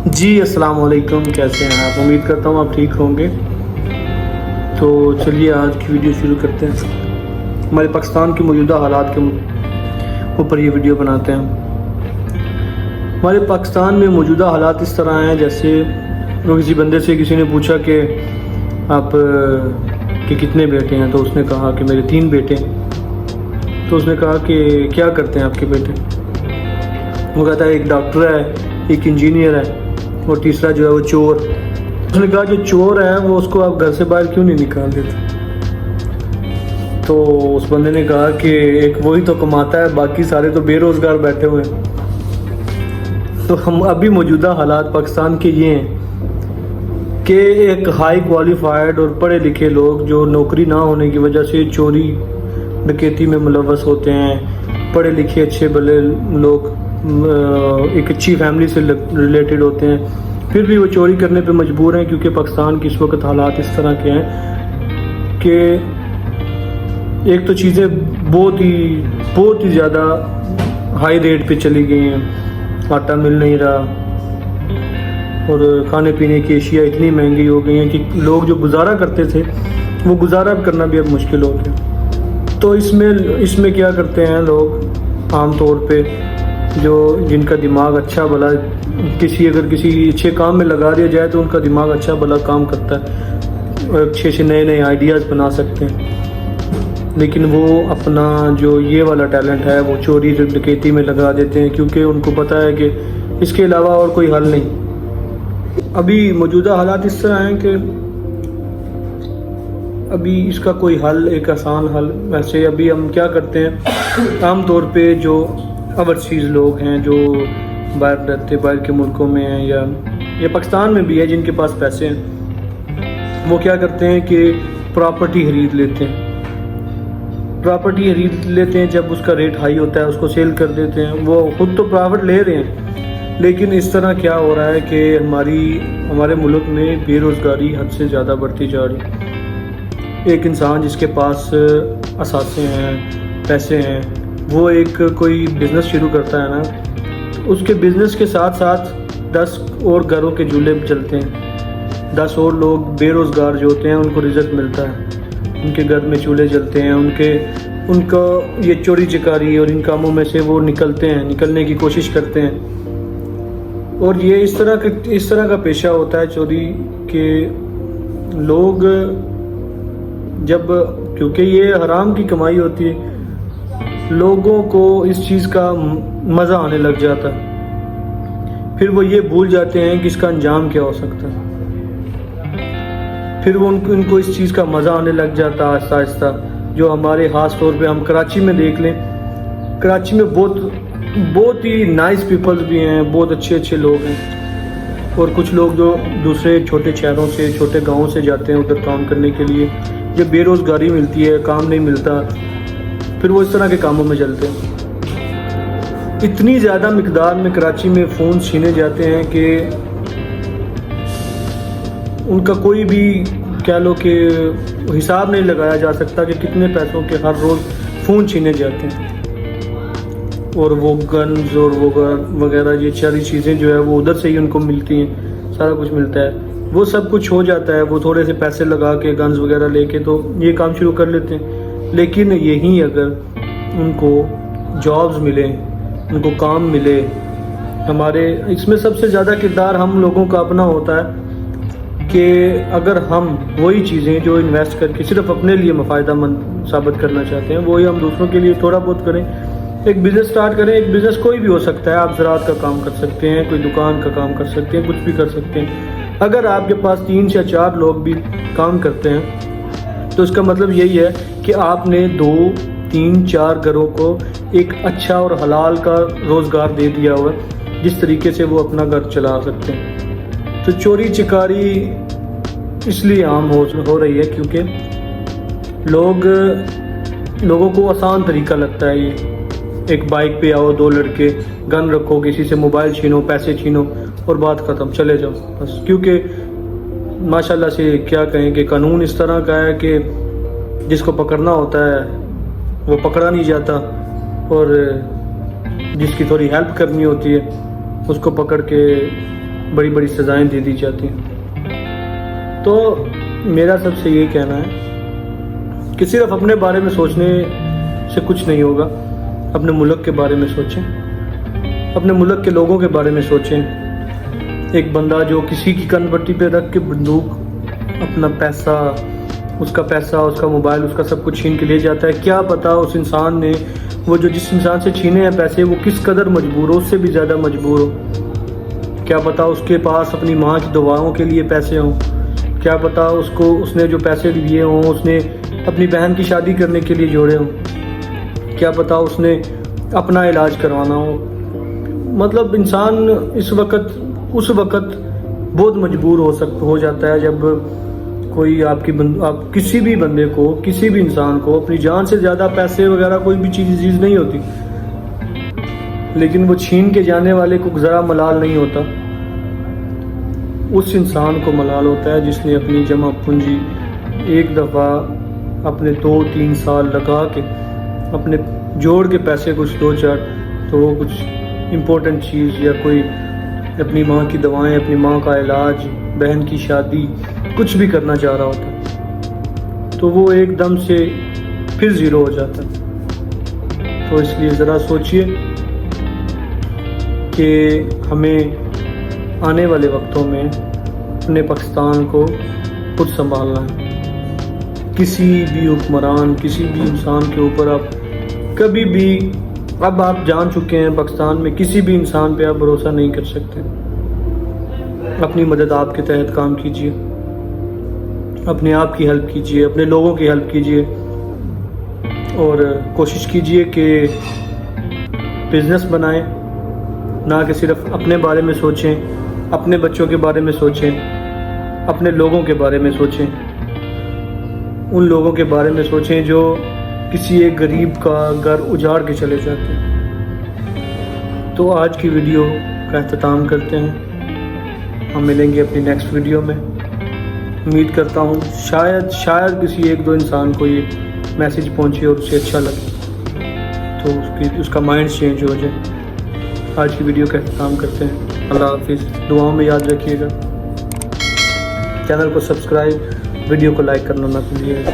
جی السلام علیکم، کیسے ہیں آپ؟ امید کرتا ہوں آپ ٹھیک ہوں گے۔ تو چلیے آج کی ویڈیو شروع کرتے ہیں۔ ہمارے پاکستان کے موجودہ حالات کے اوپر یہ ویڈیو بناتے ہیں۔ ہمارے پاکستان میں موجودہ حالات اس طرح ہیں جیسے کسی بندے سے کسی نے پوچھا کہ آپ کے کتنے بیٹے ہیں، تو اس نے کہا کہ میرے 3 بیٹے ہیں۔ تو اس نے کہا کہ کیا کرتے ہیں آپ کے بیٹے؟ وہ کہتا ہے ایک ڈاکٹر ہے، ایک انجینئر ہے، اور تیسرا جو ہے وہ چور۔ اس نے کہا جو چور ہے وہ اس کو آپ گھر سے باہر کیوں نہیں نکال دیتے؟ تو اس بندے نے کہا کہ ایک وہی تو کماتا ہے، باقی سارے تو بے روزگار بیٹھے ہوئے ہیں۔ تو ہم ابھی موجودہ حالات پاکستان کے یہ ہیں کہ ایک ہائی کوالیفائڈ اور پڑھے لکھے لوگ جو نوکری نہ ہونے کی وجہ سے چوری ڈکیتی میں ملوث ہوتے ہیں، پڑھے لکھے اچھے بھلے لوگ ایک اچھی فیملی سے ریلیٹڈ ہوتے ہیں، پھر بھی وہ چوری کرنے پہ مجبور ہیں، کیونکہ پاکستان کی اس وقت حالات اس طرح کے ہیں کہ ایک تو چیزیں بہت ہی زیادہ ہائی ریٹ پہ چلی گئی ہیں، آٹا مل نہیں رہا، اور کھانے پینے کی اشیاء اتنی مہنگی ہو گئی ہیں کہ لوگ جو گزارا کرتے تھے وہ گزارا کرنا بھی اب مشکل ہو گیا۔ تو اس میں کیا کرتے ہیں لوگ عام طور پہ، جو جن کا دماغ اچھا بھلا اگر کسی اچھے کام میں لگا دیا جائے تو ان کا دماغ اچھا بھلا کام کرتا ہے اور اچھے نئے آئیڈیاز بنا سکتے ہیں، لیکن وہ اپنا جو یہ والا ٹیلنٹ ہے وہ چوری ڈکیتی میں لگا دیتے ہیں، کیونکہ ان کو پتہ ہے کہ اس کے علاوہ اور کوئی حل نہیں۔ ابھی موجودہ حالات اس طرح ہیں کہ ابھی اس کا کوئی حل، ایک آسان حل، ویسے ابھی ہم کیا کرتے ہیں عام طور پہ جو اوورسیز لوگ ہیں جو باہر رہتے، باہر کے ملکوں میں ہیں یا پاکستان میں بھی ہے جن کے پاس پیسے ہیں، وہ کیا کرتے ہیں کہ پراپرٹی خرید لیتے ہیں۔ جب اس کا ریٹ ہائی ہوتا ہے اس کو سیل کر دیتے ہیں۔ وہ خود تو پرافٹ لے رہے ہیں، لیکن اس طرح کیا ہو رہا ہے کہ ہمارے ملک میں بے روزگاری حد سے زیادہ بڑھتی جا رہی ہے۔ ایک انسان جس کے پاس اثاثے ہیں، پیسے ہیں، وہ ایک کوئی بزنس شروع کرتا ہے نا، اس کے بزنس کے ساتھ ساتھ 10 اور گھروں کے چولہے چلتے ہیں، 10 اور لوگ بے روزگار جو ہوتے ہیں ان کو رزق ملتا ہے، ان کے گھر میں چولہے جلتے ہیں، ان کو یہ چوری چکاری اور ان کاموں میں سے وہ نکلنے کی کوشش کرتے ہیں۔ اور یہ اس طرح کا پیشہ ہوتا ہے چوری کہ لوگ کیونکہ یہ حرام کی کمائی ہوتی ہے، لوگوں کو اس چیز کا مزہ آنے لگ جاتا ہے، پھر وہ یہ بھول جاتے ہیں کہ اس کا انجام کیا ہو سکتا ہے، پھر وہ ان کو اس چیز کا مزہ آنے لگ جاتا ہے آہستہ آہستہ۔ جو ہمارے خاص طور پہ ہم کراچی میں دیکھ لیں، کراچی میں بہت ہی نائس پیپلز بھی ہیں، بہت اچھے لوگ ہیں، اور کچھ لوگ جو دوسرے چھوٹے شہروں سے، چھوٹے گاؤں سے جاتے ہیں ادھر کام کرنے کے لیے، جب بے روزگاری ملتی ہے، کام نہیں ملتا، پھر وہ اس طرح کے کاموں میں چلتے ہیں۔ اتنی زیادہ مقدار میں کراچی میں فون چھینے جاتے ہیں کہ ان کا کوئی بھی کہہ لو کہ حساب نہیں لگایا جا سکتا کہ کتنے پیسوں کے ہر روز فون چھینے جاتے ہیں، اور وہ گنز اور وہ وغیرہ یہ ساری چیزیں جو ہے وہ ادھر سے ہی ان کو ملتی ہیں، سارا کچھ ملتا ہے، وہ سب کچھ ہو جاتا ہے، وہ تھوڑے سے پیسے لگا کے گنز وغیرہ لے کے تو یہ کام شروع کر لیتے ہیں۔ لیکن یہی اگر ان کو جابز ملیں، ان کو کام ملے، اس میں سب سے زیادہ کردار ہم لوگوں کا اپنا ہوتا ہے کہ اگر ہم وہی چیزیں جو انویسٹ کر کے صرف اپنے لیے مفائدہ مند ثابت کرنا چاہتے ہیں وہی ہم دوسروں کے لیے تھوڑا بہت کریں، ایک بزنس سٹارٹ کریں۔ ایک بزنس کوئی بھی ہو سکتا ہے، آپ زراعت کا کام کر سکتے ہیں، کوئی دکان کا کام کر سکتے ہیں، کچھ بھی کر سکتے ہیں۔ اگر آپ کے پاس 3 یا 4 لوگ بھی کام کرتے ہیں تو اس کا مطلب یہی ہے کہ آپ نے 2 3 4 گھروں کو ایک اچھا اور حلال کا روزگار دے دیا ہوا ہے، جس طریقے سے وہ اپنا گھر چلا سکتے ہیں۔ تو چوری چکاری اس لیے عام ہو رہی ہے کیونکہ لوگوں کو آسان طریقہ لگتا ہے یہ، ایک بائک پہ آؤ، 2 لڑکے، گن رکھو، کسی سے موبائل چھینو، پیسے چھینو اور بات ختم، چلے جاؤ بس۔ کیونکہ ماشاءاللہ سے کیا کہیں کہ قانون اس طرح کا ہے کہ جس کو پکڑنا ہوتا ہے وہ پکڑا نہیں جاتا، اور جس کی تھوڑی ہیلپ کرنی ہوتی ہے اس کو پکڑ کے بڑی بڑی سزائیں دے دی جاتی ہیں۔ تو میرا سب سے یہ کہنا ہے کہ صرف اپنے بارے میں سوچنے سے کچھ نہیں ہوگا، اپنے ملک کے بارے میں سوچیں، اپنے ملک کے لوگوں کے بارے میں سوچیں۔ ایک بندہ جو کسی کی کن پٹی پہ رکھ کے بندوق اپنا پیسہ، اس کا موبائل، اس کا سب کچھ چھین کے لے جاتا ہے، کیا پتہ اس انسان نے، وہ جو جس انسان سے چھینے ہیں پیسے، وہ کس قدر مجبور ہو، اس سے بھی زیادہ مجبور ہو۔ کیا پتہ اس کے پاس اپنی ماں کی دعاؤں کے لیے پیسے ہوں، کیا پتہ اس نے جو پیسے لیے ہوں اس نے اپنی بہن کی شادی کرنے کے لیے جوڑے ہوں، کیا پتہ اس نے اپنا علاج کروانا ہو۔ مطلب انسان اس وقت بہت مجبور ہو جاتا ہے جب کوئی آپ کسی بھی بندے کو، کسی بھی انسان کو اپنی جان سے زیادہ پیسے وغیرہ کوئی بھی چیز نہیں ہوتی، لیکن وہ چھین کے جانے والے کو ذرا ملال نہیں ہوتا۔ اس انسان کو ملال ہوتا ہے جس نے اپنی جمع پونجی ایک دفعہ اپنے 2-3 سال لگا کے اپنے جوڑ کے پیسے کچھ 2-4 تو وہ کچھ امپورٹنٹ چیز یا کوئی اپنی ماں کی دوائیں، اپنی ماں کا علاج، بہن کی شادی، کچھ بھی کرنا چاہ رہا ہوتا ہے تو وہ ایک دم سے پھر زیرو ہو جاتا ہے۔ تو اس لیے ذرا سوچئے کہ ہمیں آنے والے وقتوں میں اپنے پاکستان کو خود سنبھالنا ہے۔ کسی بھی حکمران، کسی بھی انسان کے اوپر آپ کبھی بھی، اب آپ جان چکے ہیں پاکستان میں کسی بھی انسان پہ آپ بھروسہ نہیں کر سکتے۔ اپنی مدد آپ کے تحت کام کیجئے، اپنے آپ کی ہیلپ کیجئے، اپنے لوگوں کی ہیلپ کیجئے، اور کوشش کیجئے کہ بزنس بنائیں، نہ کہ صرف اپنے بارے میں سوچیں، اپنے بچوں کے بارے میں سوچیں، اپنے لوگوں کے بارے میں سوچیں، ان لوگوں کے بارے میں سوچیں جو کسی ایک غریب کا گھر اجاڑ کے چلے جاتے ہیں۔ تو آج کی ویڈیو کا اختتام کرتے ہیں، ہم ملیں گے اپنی نیکسٹ ویڈیو میں۔ امید کرتا ہوں شاید کسی 1-2 انسان کو یہ میسیج پہنچے اور اسے اچھا لگے تو اس کا مائنڈ چینج ہو جائے۔ آج کی ویڈیو کا اختتام کرتے ہیں، اللہ حافظ۔ دعاؤں میں یاد رکھیے گا، چینل کو سبسکرائب، ویڈیو کو لائک کرنا نہ بھولیے گا۔